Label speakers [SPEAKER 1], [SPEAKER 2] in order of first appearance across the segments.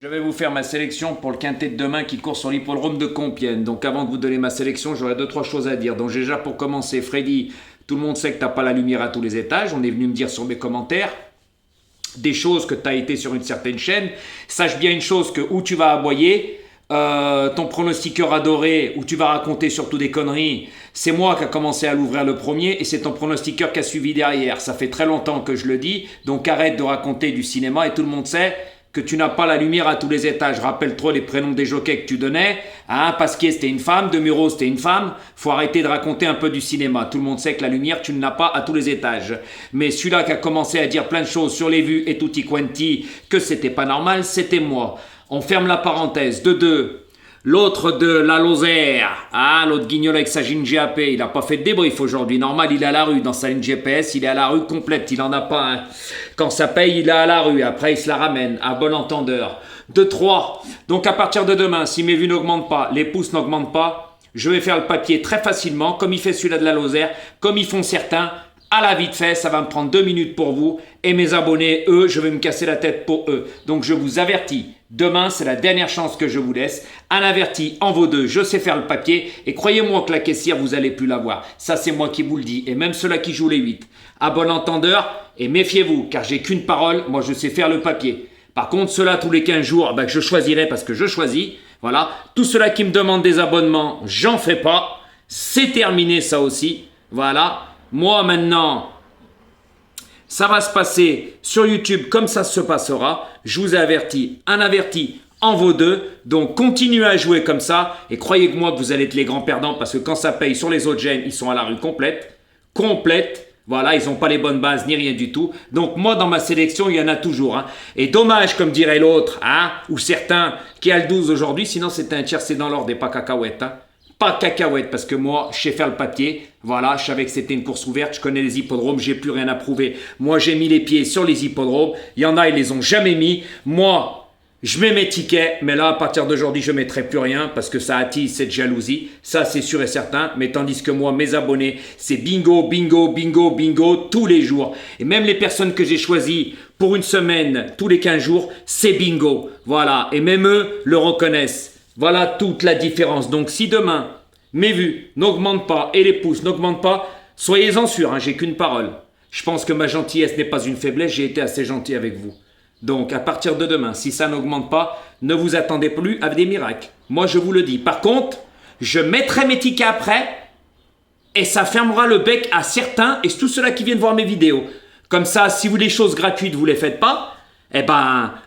[SPEAKER 1] Je vais vous faire ma sélection pour le quintet de demain qui court sur l'hippodrome de Compiègne. Donc avant de vous donner ma sélection, j'aurais 2-3 choses à dire. Donc déjà pour commencer, Freddy, tout le monde sait que tu n'as pas la lumière à tous les étages. On est venu me dire sur mes commentaires des choses que tu as été sur une certaine chaîne. Sache bien une chose, que où tu vas aboyer, ton pronostiqueur adoré, où tu vas raconter surtout des conneries, c'est moi qui a commencé à l'ouvrir le premier et c'est ton pronostiqueur qui a suivi derrière. Ça fait très longtemps que je le dis, donc arrête de raconter du cinéma et tout le monde sait que tu n'as pas la lumière à tous les étages. Rappelle-toi les prénoms des jockeys que tu donnais. Pasquier, c'était une femme. Demuro, c'était une femme. Faut arrêter de raconter un peu du cinéma. Tout le monde sait que la lumière, tu ne l'as pas à tous les étages. Mais celui-là qui a commencé à dire plein de choses sur les vues et tutti quanti, que c'était pas normal, c'était moi. On ferme la parenthèse. De deux. L'autre de la Lozère, l'autre guignol avec sa ligne GAP, il n'a pas fait de débrief aujourd'hui. Normal, il est à la rue dans sa ligne GPS, il est à la rue complète, il n'en a pas un. Quand ça paye, il est à la rue, après il se la ramène, à bon entendeur. De 3. Donc à partir de demain, si mes vues n'augmentent pas, les pouces n'augmentent pas, je vais faire le papier très facilement, comme il fait celui-là de la Lozère, comme ils font certains. À la vite fait, ça va me prendre 2 minutes pour vous. Et mes abonnés, eux, je vais me casser la tête pour eux. Donc je vous avertis, demain, c'est la dernière chance que je vous laisse. Un averti en vaut deux, je sais faire le papier. Et croyez-moi que la caissière, vous n'allez plus la voir. Ça, c'est moi qui vous le dis. Et même ceux-là qui jouent les 8. À bon entendeur, et méfiez-vous, car j'ai qu'une parole, moi je sais faire le papier. Par contre, ceux-là, tous les 15 jours, que je choisirai parce que je choisis. Voilà. Tous ceux-là qui me demandent des abonnements, j'en fais pas. C'est terminé, ça aussi. Voilà. Moi, maintenant, ça va se passer sur YouTube comme ça se passera. Je vous ai averti, un averti en vaut deux. Donc, continuez à jouer comme ça. Et croyez-moi que vous allez être les grands perdants parce que quand ça paye sur les autres chaînes, ils sont à la rue complète. Complète. Voilà, ils n'ont pas les bonnes bases ni rien du tout. Donc, moi, dans ma sélection, il y en a toujours. Et dommage, comme dirait l'autre, ou certains qui a le 12 aujourd'hui. Sinon, c'était un tiercé dans l'ordre et pas cacahuète. Pas cacahuète, parce que moi, je sais faire le papier. Voilà, je savais que c'était une course ouverte. Je connais les hippodromes, j'ai plus rien à prouver. Moi, j'ai mis les pieds sur les hippodromes. Il y en a, ils les ont jamais mis. Moi, je mets mes tickets, mais là, à partir d'aujourd'hui, je ne mettrai plus rien parce que ça attise cette jalousie. Ça, c'est sûr et certain. Mais tandis que moi, mes abonnés, c'est bingo, bingo, bingo, bingo, tous les jours. Et même les personnes que j'ai choisies pour une semaine, tous les 15 jours, c'est bingo. Voilà. Et même eux le reconnaissent. Voilà toute la différence. Donc, si demain, mes vues n'augmentent pas et les pouces n'augmentent pas, soyez-en sûrs, j'ai qu'une parole. Je pense que ma gentillesse n'est pas une faiblesse, j'ai été assez gentil avec vous. Donc, à partir de demain, si ça n'augmente pas, ne vous attendez plus à des miracles. Moi, je vous le dis. Par contre, je mettrai mes tickets après et ça fermera le bec à certains et tous ceux-là qui viennent voir mes vidéos. Comme ça, si vous les choses gratuites, vous ne les faites pas,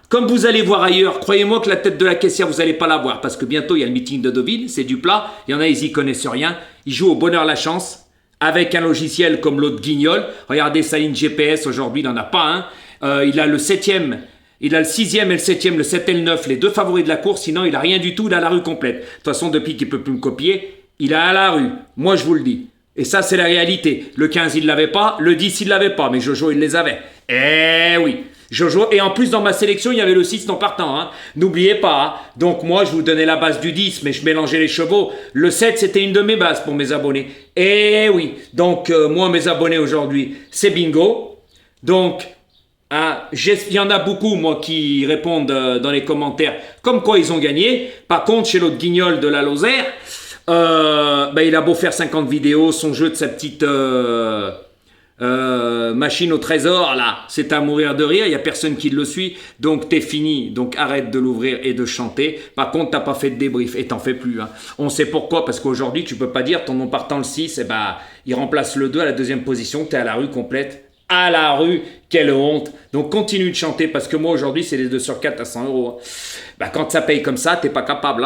[SPEAKER 1] comme vous allez voir ailleurs, croyez-moi que la tête de la caissière, vous n'allez pas la voir. Parce que bientôt, il y a le meeting de Deauville, c'est du plat. Il y en a, ils y connaissent rien. Ils jouent au bonheur la chance avec un logiciel comme l'autre guignol. Regardez sa ligne GPS, aujourd'hui, il n'en a pas un. Il a le 7e, il a le 6e et le 7e, le 7 et le 9, les deux favoris de la course. Sinon, il n'a rien du tout, il a la rue complète. De toute façon, depuis qu'il ne peut plus me copier, il a à la rue. Moi, je vous le dis. Et ça, c'est la réalité. Le 15, il ne l'avait pas. Le 10, il ne l'avait pas. Mais Jojo, il les avait. Eh oui. Jojo, et en plus dans ma sélection, il y avait le 6 non partant. N'oubliez pas. Donc moi, je vous donnais la base du 10, mais je mélangeais les chevaux. Le 7, c'était une de mes bases pour mes abonnés. Eh oui. Donc moi, mes abonnés aujourd'hui, c'est bingo. Donc, il y en a beaucoup, moi, qui répondent dans les commentaires comme quoi ils ont gagné. Par contre, chez l'autre guignol de la Lozère, il a beau faire 50 vidéos, son jeu de sa petite... machine au trésor, là, c'est à mourir de rire, il n'y a personne qui le suit, donc t'es fini, donc arrête de l'ouvrir et de chanter. Par contre, t'as pas fait de débrief, et t'en fais plus. On sait pourquoi, parce qu'aujourd'hui, tu peux pas dire ton nom partant le 6, il remplace le 2 à la deuxième position, t'es à la rue complète. À la rue, quelle honte. Donc continue de chanter, parce que moi, aujourd'hui, c'est les 2 sur 4 à 100 euros. Quand ça paye comme ça, t'es pas capable,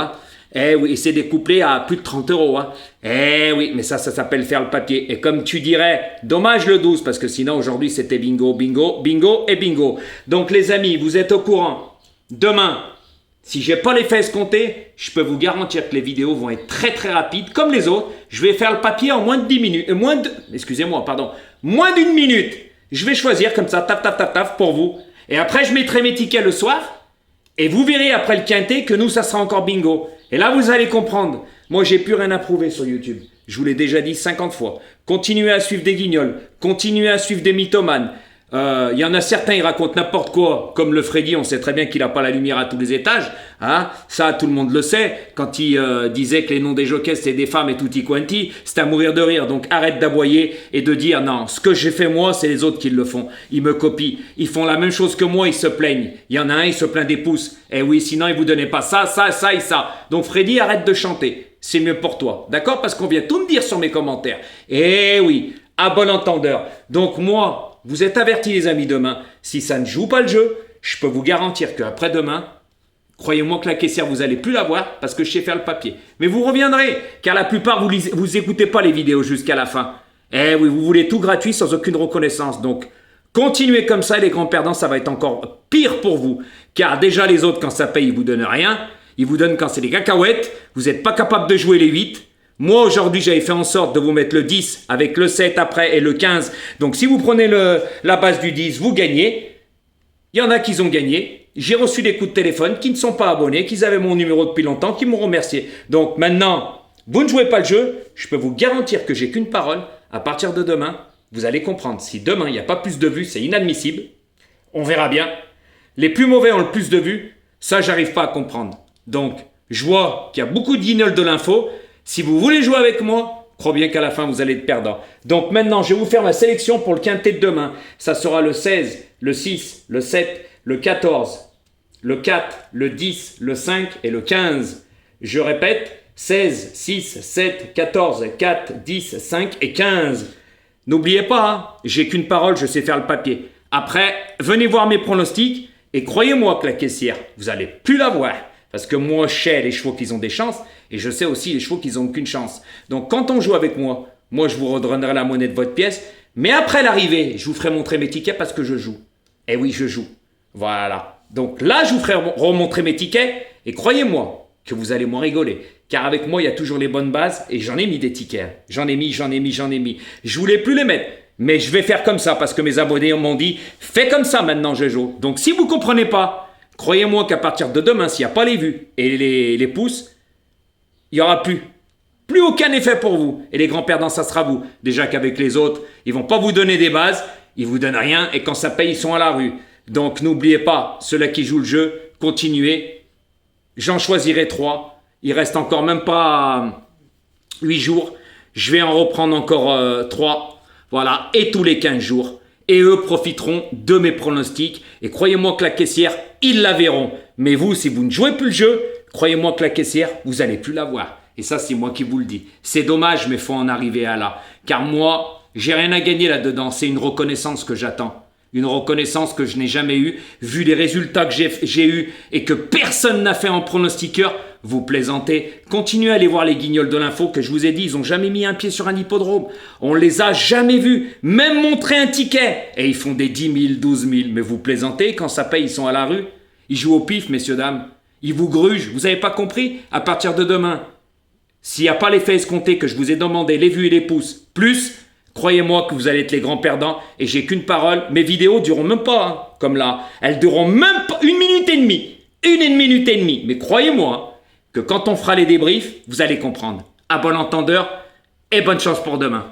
[SPEAKER 1] Eh oui, et c'est découplé à plus de 30 euros. Eh oui, mais ça s'appelle faire le papier. Et comme tu dirais, dommage le 12, parce que sinon aujourd'hui c'était bingo, bingo, bingo et bingo. Donc les amis, vous êtes au courant. Demain, si j'ai pas les fesses comptées, je peux vous garantir que les vidéos vont être très très rapides, comme les autres. Je vais faire le papier en moins de 10 minutes. Moins d'une minute. Je vais choisir comme ça, taf, taf, taf, taf, pour vous. Et après, je mettrai mes tickets le soir. Et vous verrez après le quintet que nous, ça sera encore bingo. Et là, vous allez comprendre. Moi, j'ai plus rien à prouver sur YouTube. Je vous l'ai déjà dit 50 fois. Continuez à suivre des guignols. Continuez à suivre des mythomanes. Il y en a certains, ils racontent n'importe quoi, comme le Freddy, on sait très bien qu'il n'a pas la lumière à tous les étages. Hein, ça, tout le monde le sait. Quand il disait que les noms des jockeys, c'était des femmes et tutti quanti, c'était à mourir de rire. Donc arrête d'aboyer et de dire non, ce que j'ai fait moi, c'est les autres qui le font. Ils me copient. Ils font la même chose que moi, ils se plaignent. Il y en a un, il se plaint des pouces. Eh oui, sinon, il vous donnait pas ça, ça, ça et ça. Donc Freddy, arrête de chanter. C'est mieux pour toi. D'accord? Parce qu'on vient tout me dire sur mes commentaires. Eh oui, à bon entendeur. Donc moi... Vous êtes avertis les amis demain, si ça ne joue pas le jeu, je peux vous garantir qu'après-demain, croyez-moi que la caissière, vous n'allez plus la voir parce que je sais faire le papier. Mais vous reviendrez, car la plupart, vous écoutez pas les vidéos jusqu'à la fin. Eh oui, vous voulez tout gratuit sans aucune reconnaissance. Donc, continuez comme ça et les grands perdants, ça va être encore pire pour vous. Car déjà les autres, quand ça paye, ils vous donnent rien. Ils vous donnent quand c'est des cacahuètes. Vous n'êtes pas capable de jouer les 8. Moi, aujourd'hui, j'avais fait en sorte de vous mettre le 10 avec le 7 après et le 15. Donc, si vous prenez la base du 10, vous gagnez. Il y en a qui ont gagné. J'ai reçu des coups de téléphone qui ne sont pas abonnés, qui avaient mon numéro depuis longtemps, qui m'ont remercié. Donc, maintenant, vous ne jouez pas le jeu. Je peux vous garantir que j'ai qu'une parole. À partir de demain, vous allez comprendre. Si demain, il n'y a pas plus de vues, c'est inadmissible. On verra bien. Les plus mauvais ont le plus de vues. Ça, j'arrive pas à comprendre. Donc, je vois qu'il y a beaucoup de guignols de l'info. Si vous voulez jouer avec moi, crois bien qu'à la fin, vous allez être perdant. Donc maintenant, je vais vous faire ma sélection pour le quintet de demain. Ça sera le 16, le 6, le 7, le 14, le 4, le 10, le 5 et le 15. Je répète, 16, 6, 7, 14, 4, 10, 5 et 15. N'oubliez pas, hein, j'ai qu'une parole, je sais faire le papier. Après, venez voir mes pronostics et croyez-moi que la caissière, vous n'allez plus la voir. Parce que moi, je sais les chevaux qui ont des chances et je sais aussi les chevaux qui n'ont aucune chance. Donc, quand on joue avec moi, je vous redonnerai la monnaie de votre pièce. Mais après l'arrivée, je vous ferai montrer mes tickets parce que je joue. Eh oui, je joue. Voilà. Donc là, je vous ferai remontrer mes tickets et croyez-moi que vous allez moins rigoler. Car avec moi, il y a toujours les bonnes bases et j'en ai mis des tickets. J'en ai mis. Je voulais plus les mettre. Mais je vais faire comme ça parce que mes abonnés m'ont dit « Fais comme ça maintenant, je joue ». Donc, si vous ne comprenez pas, croyez-moi qu'à partir de demain, s'il n'y a pas les vues et les pouces, il n'y aura plus aucun effet pour vous. Et les grands perdants, ça sera vous. Déjà qu'avec les autres, ils ne vont pas vous donner des bases, ils ne vous donnent rien et quand ça paye, ils sont à la rue. Donc n'oubliez pas, ceux-là qui jouent le jeu, continuez. J'en choisirai 3. Il reste encore même pas 8 jours. Je vais en reprendre encore 3. Voilà, et tous les 15 jours. Et eux profiteront de mes pronostics. Et croyez-moi que la caissière, ils la verront. Mais vous, si vous ne jouez plus le jeu, croyez-moi que la caissière, vous n'allez plus la voir. Et ça, c'est moi qui vous le dis. C'est dommage, mais il faut en arriver à là. Car moi, j'ai rien à gagner là-dedans. C'est une reconnaissance que j'attends. Une reconnaissance que je n'ai jamais eue, vu les résultats que j'ai eus et que personne n'a fait en pronostiqueur. Vous plaisantez. Continuez à aller voir les guignols de l'info que je vous ai dit. Ils n'ont jamais mis un pied sur un hippodrome. On les a jamais vus. Même montrer un ticket. Et ils font des 10 000, 12 000. Mais vous plaisantez. Quand ça paye, ils sont à la rue. Ils jouent au pif, messieurs, dames. Ils vous grugent. Vous n'avez pas compris? À partir de demain, s'il n'y a pas l'effet escompté que je vous ai demandé, les vues et les pouces, plus, croyez-moi que vous allez être les grands perdants. Et j'ai qu'une parole. Mes vidéos dureront même pas, hein, comme là. Elles dureront même pas 1 minute et demie. 1 minute et demie. Mais croyez-moi, que quand on fera les débriefs, vous allez comprendre. À bon entendeur et bonne chance pour demain.